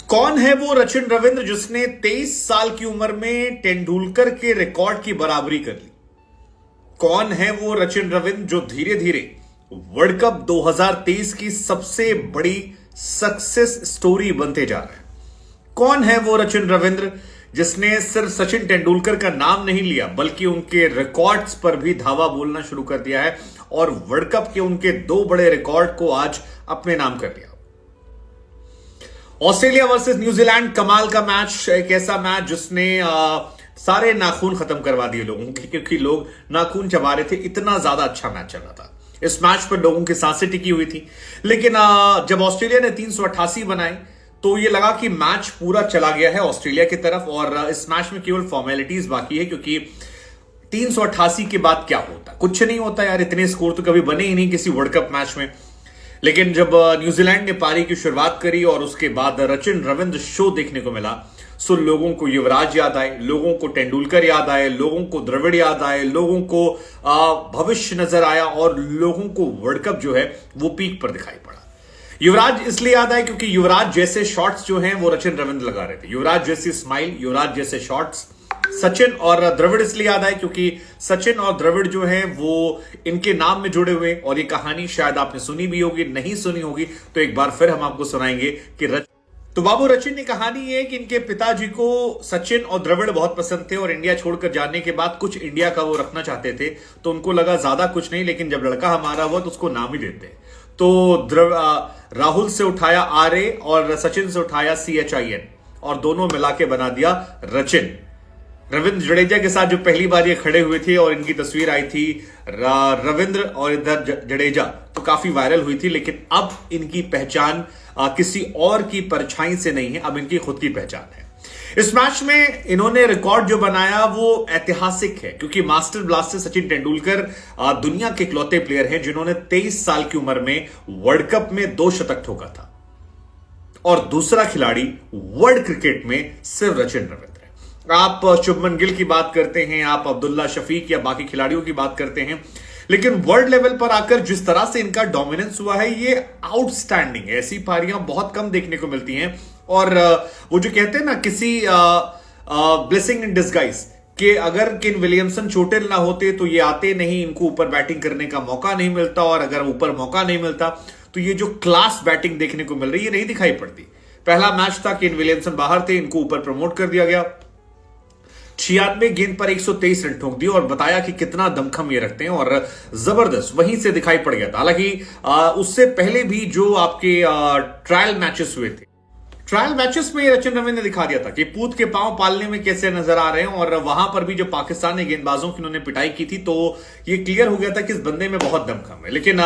कौन है वो रचिन रविंद्र जिसने 23 साल की उम्र में तेंदुलकर के रिकॉर्ड की बराबरी कर ली? कौन है वो रचिन रविंद्र जो धीरे धीरे वर्ल्ड कप 2023 की सबसे बड़ी सक्सेस स्टोरी बनते जा रहा है? कौन है वो रचिन रविंद्र जिसने सिर्फ सचिन तेंदुलकर का नाम नहीं लिया बल्कि उनके रिकॉर्ड्स पर भी धावा बोलना शुरू कर दिया है और वर्ल्ड कप के उनके दो बड़े रिकॉर्ड को आज अपने नाम कर लिया? ऑस्ट्रेलिया वर्सेस न्यूजीलैंड, कमाल का मैच, एक ऐसा मैच जिसने सारे नाखून खत्म करवा दिए लोगों के, क्योंकि लोग नाखून चबा रहे थे, इतना ज्यादा अच्छा मैच चल रहा था। इस मैच पर लोगों की सांसें टिकी हुई थी, लेकिन जब ऑस्ट्रेलिया ने 388 बनाए तो ये लगा कि मैच पूरा चला गया है ऑस्ट्रेलिया की तरफ और इस मैच में केवल फॉर्मेलिटीज बाकी है, क्योंकि 388 के बाद क्या होता, कुछ नहीं होता यार। इतने स्कोर तो कभी बने ही नहीं किसी वर्ल्ड कप मैच में। लेकिन जब न्यूजीलैंड ने पारी की शुरुआत करी और उसके बाद रचिन रविंद्र शो देखने को मिला, सो लोगों को युवराज याद आए, लोगों को तेंदुलकर याद आए, लोगों को द्रविड़ याद आए, लोगों को भविष्य नजर आया और लोगों को वर्ल्ड कप जो है वो पीक पर दिखाई पड़ा। युवराज इसलिए याद आए क्योंकि युवराज जैसे शॉट्स जो हैं वो रचिन रविंद्र लगा रहे थे। युवराज जैसी स्माइल, युवराज जैसे शॉट्स। सचिन और द्रविड़ इसलिए याद आए क्योंकि सचिन और द्रविड़ जो हैं वो इनके नाम में जुड़े हुए, और ये कहानी शायद आपने सुनी भी होगी, नहीं सुनी होगी तो एक बार फिर हम आपको सुनाएंगे कि तो बाबू रचिन की कहानी है कि इनके पिताजी को सचिन और द्रविड़ बहुत पसंद थे और इंडिया छोड़कर जाने के बाद कुछ इंडिया का वो रखना चाहते थे, तो उनको लगा ज्यादा कुछ नहीं, लेकिन जब लड़का हमारा हुआ तो उसको नाम ही देते। तो राहुल से उठाया RA और सचिन से उठाया CHIN और दोनों मिला के बना दिया रचिन। रविंद्र जडेजा के साथ जो पहली बार ये खड़े हुए थे और इनकी तस्वीर आई थी रविंद्र और इधर जडेजा, तो काफी वायरल हुई थी, लेकिन अब इनकी पहचान किसी और की परछाई से नहीं है, अब इनकी खुद की पहचान है। इस मैच में इन्होंने रिकॉर्ड जो बनाया वो ऐतिहासिक है, क्योंकि मास्टर ब्लास्टर सचिन तेंदुलकर दुनिया के इकलौते प्लेयर हैं जिन्होंने 23 साल की उम्र में वर्ल्ड कप में 2 शतक ठोका था, और दूसरा खिलाड़ी वर्ल्ड क्रिकेट में सिर्फ रचिन रविंद्र है। आप शुभमन गिल की बात करते हैं, आप अब्दुल्ला शफीक या बाकी खिलाड़ियों की बात करते हैं, लेकिन वर्ल्ड लेवल पर आकर जिस तरह से इनका डोमिनेंस हुआ है ये आउटस्टैंडिंग है। ऐसी पारियां बहुत कम देखने को मिलती हैं, और वो जो कहते हैं ना किसी ब्लेसिंग इन डिस्गाइज कि अगर केन विलियमसन चोटिल ना होते तो ये आते नहीं, इनको ऊपर बैटिंग करने का मौका नहीं मिलता, और अगर ऊपर मौका नहीं मिलता तो ये जो क्लास बैटिंग देखने को मिल रही है नहीं दिखाई पड़ती। पहला मैच था, केन विलियमसन बाहर थे, इनको ऊपर प्रमोट कर दिया गया, 96 गेंद पर 123 रन ठोक दिए और बताया कि कितना दमखम ये रखते हैं, और जबरदस्त वहीं से दिखाई पड़ गया था। हालांकि उससे पहले भी जो आपके ट्रायल मैचेस हुए थे, ट्रायल मैचेस में रचिन रविंद्र ने दिखा दिया था कि पूत के पांव पालने में कैसे नजर आ रहे हैं, और वहां पर भी जब पाकिस्तानी गेंदबाजों की उन्होंने पिटाई की थी तो ये क्लियर हो गया था कि इस बंदे में बहुत दमखम है। लेकिन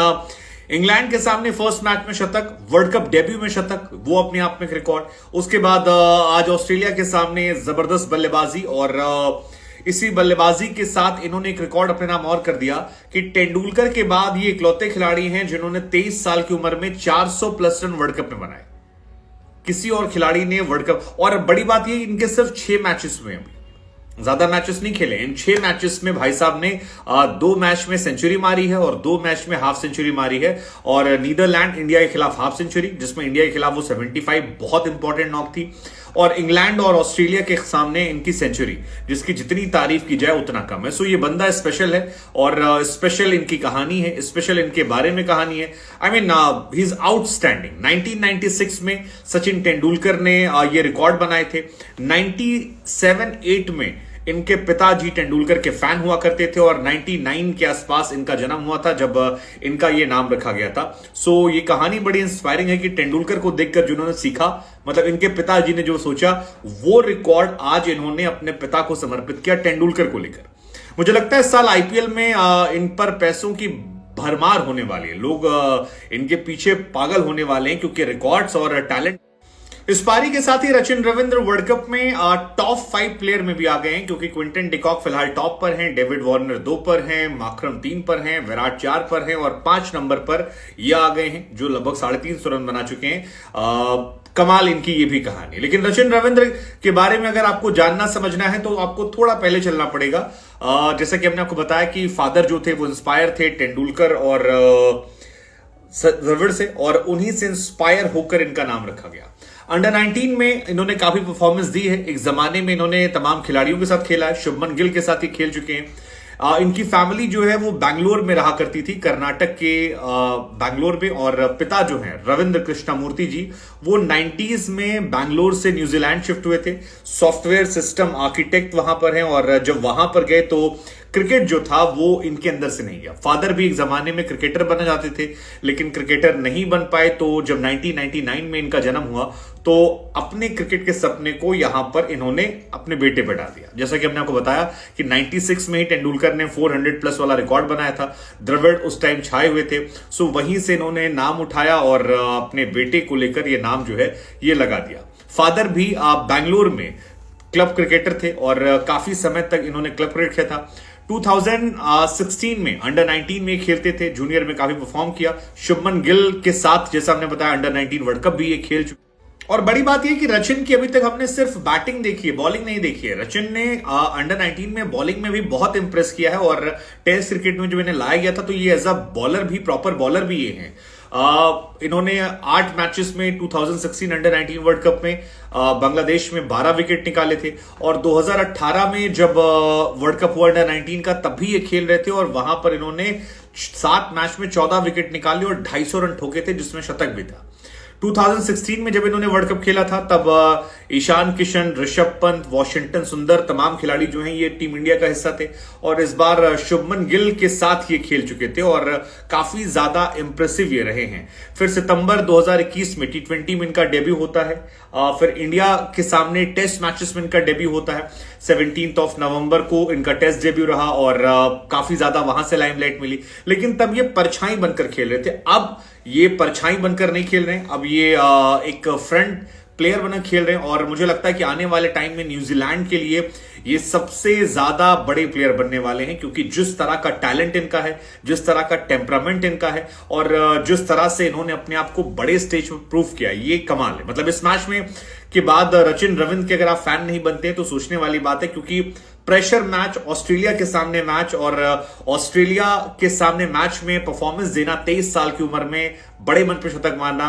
इंग्लैंड के सामने फर्स्ट मैच में शतक, वर्ल्ड कप डेब्यू में शतक, वो अपने आप में एक रिकॉर्ड। उसके बाद आज ऑस्ट्रेलिया के सामने जबरदस्त बल्लेबाजी, और इसी बल्लेबाजी के साथ इन्होंने एक रिकॉर्ड अपने नाम और कर दिया कि तेंदुलकर के बाद ये इकलौते खिलाड़ी हैं जिन्होंने 23 साल की उम्र में 400 प्लस रन वर्ल्ड कप में बनाए। किसी और खिलाड़ी ने वर्ल्ड कप, और बड़ी बात ये इनके सिर्फ 6 मैचेस हुए हैं, ज्यादा मैचेस नहीं खेले। इन 6 मैचेस में भाई साहब ने 2 मैच में सेंचुरी मारी है और 2 मैच में हाफ सेंचुरी मारी है, और नीदरलैंड इंडिया के खिलाफ हाफ सेंचुरी, जिसमें इंडिया के खिलाफ वो 75 बहुत इंपॉर्टेंट नॉक थी, और इंग्लैंड और ऑस्ट्रेलिया के सामने इनकी सेंचुरी, जिसकी जितनी तारीफ की जाए उतना कम है। सो ये बंदा स्पेशल है, और स्पेशल इनकी कहानी है, स्पेशल इनके बारे में कहानी है। I mean he is outstanding. 1996 में सचिन तेंदुलकर ने ये रिकॉर्ड बनाए थे। 97-8 में इनके पिताजी तेंदुलकर के फैन हुआ करते थे, और 99 के आसपास इनका जन्म हुआ था जब इनका ये नाम रखा गया था। सो ये कहानी बड़ी इंस्पायरिंग है कि तेंदुलकर को देखकर जिन्होंने सीखा, मतलब इनके पिताजी ने जो सोचा वो रिकॉर्ड आज इन्होंने अपने पिता को समर्पित किया तेंदुलकर को लेकर। मुझे लगता है इस साल IPL में इन पर पैसों की भरमार होने वाली है, लोग इनके पीछे पागल होने वाले हैं, क्योंकि रिकॉर्ड्स और टैलेंट। इस पारी के साथ ही रचिन रविंद्र वर्ल्ड कप में टॉप 5 प्लेयर में भी आ गए हैं, क्योंकि क्विंटन डिकॉक फिलहाल टॉप पर हैं, डेविड वार्नर 2 पर हैं, मार्करम 3 पर हैं, विराट 4 पर हैं, और 5 नंबर पर ये आ गए हैं जो लगभग 350 रन बना चुके हैं। कमाल इनकी ये भी कहानी। लेकिन रचिन रविंद्र के बारे में अगर आपको जानना समझना है तो आपको थोड़ा पहले चलना पड़ेगा। जैसा कि हमने आपको बताया कि फादर जो थे वो इंस्पायर थे तेंदुलकर और द्रविड़ से, और उन्हीं से इंस्पायर होकर इनका नाम रखा गया। अंडर 19 में इन्होंने काफी परफॉर्मेंस दी है। एक जमाने में इन्होंने तमाम खिलाड़ियों के साथ खेला है, शुभमन गिल के साथ ही खेल चुके हैं। इनकी फैमिली जो है वो बैंगलोर में रहा करती थी, कर्नाटक के बैंगलोर में, और पिता जो हैं रविंद्र कृष्णमूर्ति जी, वो 90s में बैंगलोर से न्यूजीलैंड शिफ्ट हुए थे, सॉफ्टवेयर सिस्टम आर्किटेक्ट वहां पर हैं, और जब वहां पर गए तो क्रिकेट जो था वो इनके अंदर से नहीं गया। फादर भी एक जमाने में क्रिकेटर बनना चाहते थे, लेकिन क्रिकेटर नहीं बन पाए। तो जब 1999 में इनका जन्म हुआ तो अपने क्रिकेट के सपने को यहां पर इन्होंने अपने बेटे पर डाल दिया। जैसा कि हमने आपको बताया कि 96 में ही तेंदुलकर ने 400 प्लस वाला रिकॉर्ड बनाया था, द्रविड़ उस टाइम छाए हुए थे। सो वहीं से इन्होंने नाम उठाया और अपने बेटे को लेकर ये नाम जो है ये लगा दिया। फादर भी बैंगलोर में क्लब क्रिकेटर थे और काफी समय तक इन्होंने क्लब क्रिकेट खेला था। 2016 में अंडर 19 में खेलते थे, जूनियर में काफी परफॉर्म किया। शुभमन गिल के साथ जैसा हमने बताया अंडर 19 वर्ल्ड कप भी ये खेल चुके। और बड़ी बात यह कि रचिन की अभी तक हमने सिर्फ बैटिंग देखी है, बॉलिंग नहीं देखी है। रचिन ने अंडर 19 में बॉलिंग में भी बहुत इंप्रेस किया है, और टेस्ट क्रिकेट में जब इन्हें लाया गया था तो ये एज अ बॉलर भी, प्रॉपर बॉलर भी ये हैं। इन्होंने 8 मैचेस में 2016 अंडर 19 वर्ल्ड कप में बांग्लादेश में 12 विकेट निकाले थे, और 2018 में जब वर्ल्ड कप हुआ अंडर 19 का, तब भी ये खेल रहे थे और वहां पर इन्होंने 7 मैच में 14 विकेट निकाले और 250 रन ठोके थे, जिसमें शतक भी था। 2016 में जब इन्होंने वर्ल्ड कप खेला था तब ईशान किशन, ऋषभ पंत, वॉशिंगटन सुंदर, तमाम खिलाड़ी जो हैं ये टीम इंडिया का हिस्सा थे, और इस बार शुभमन गिल के साथ ये खेल चुके थे और काफी ज्यादा इंप्रेसिव ये रहे हैं। फिर सितंबर 2021 में T20 में इनका डेब्यू होता है, फिर इंडिया के सामने टेस्ट मैचेस में इनका डेब्यू होता है। 17 नवंबर को इनका टेस्ट डेब्यू रहा और काफी ज्यादा वहां से लाइमलाइट मिली, लेकिन तब ये परछाई बनकर खेल रहे थे। अब ये परछाई बनकर नहीं खेल रहे हैं, अब ये एक फ्रंट प्लेयर बनकर खेल रहे हैं, और मुझे लगता है कि आने वाले टाइम में न्यूजीलैंड के लिए ये सबसे ज्यादा बड़े प्लेयर बनने वाले हैं, क्योंकि जिस तरह का टैलेंट इनका है, जिस तरह का टेम्परामेंट इनका है, और जिस तरह से इन्होंने अपने आप को बड़े स्टेज पर प्रूव किया, ये कमाल है। मतलब इस मैच में के बाद रचिन रविंद्र के अगर आप फैन नहीं बनते हैं तो सोचने वाली बात है, क्योंकि प्रेशर मैच, ऑस्ट्रेलिया के सामने मैच, और ऑस्ट्रेलिया के सामने मैच में परफॉर्मेंस देना 23 साल की उम्र में, बड़े मंच पर शतक मारना,